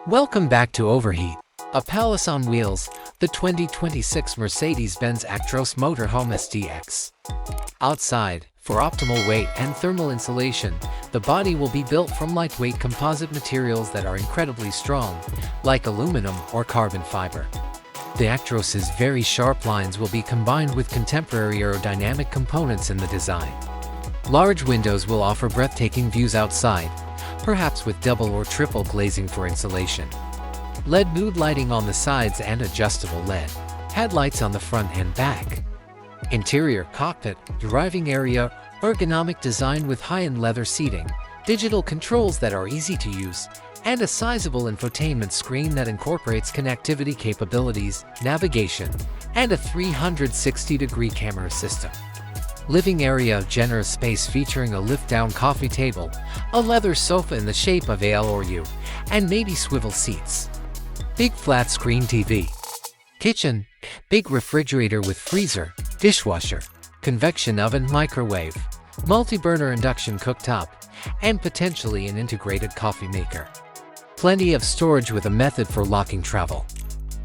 Welcome back to Overheat, a palace on wheels, the 2026 Mercedes-Benz Actros Motorhome STX. Outside, for optimal weight and thermal insulation, the body will be built from lightweight composite materials that are incredibly strong, like aluminum or carbon fiber. The Actros's very sharp lines will be combined with contemporary aerodynamic components in the design. Large windows will offer breathtaking views outside, perhaps with double or triple glazing for insulation. LED mood lighting on the sides and adjustable LED headlights on the front and back. Interior cockpit, driving area, ergonomic design with high-end leather seating, digital controls that are easy to use, and a sizable infotainment screen that incorporates connectivity capabilities, navigation, and a 360-degree camera system. Living area, generous space featuring a lift-down coffee table, a leather sofa in the shape of L or U, and maybe swivel seats. Big flat-screen TV. Kitchen, big refrigerator with freezer, dishwasher, convection oven, microwave, multi-burner induction cooktop, and potentially an integrated coffee maker. Plenty of storage with a method for locking travel.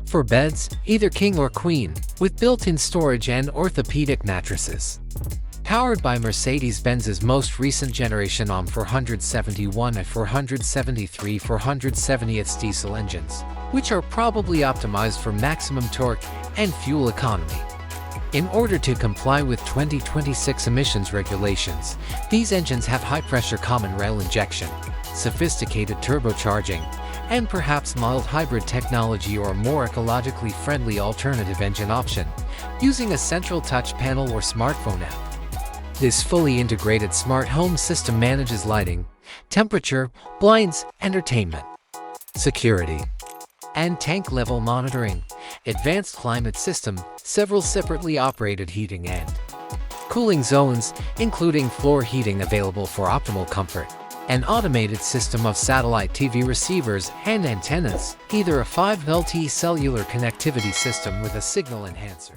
For beds, either king or queen, with built-in storage and orthopedic mattresses. Powered by Mercedes-Benz's most recent generation OM 471 and 473 470th diesel engines, which are probably optimized for maximum torque and fuel economy. In order to comply with 2026 emissions regulations, these engines have high-pressure common rail injection, sophisticated turbocharging, and perhaps mild hybrid technology or a more ecologically friendly alternative engine option, using a central touch panel or smartphone app. This fully integrated smart home system manages lighting, temperature, blinds, entertainment, security, and tank level monitoring, advanced climate system, several separately operated heating and cooling zones, including floor heating available for optimal comfort, an automated system of satellite TV receivers and antennas, either a 5LTE cellular connectivity system with a signal enhancer.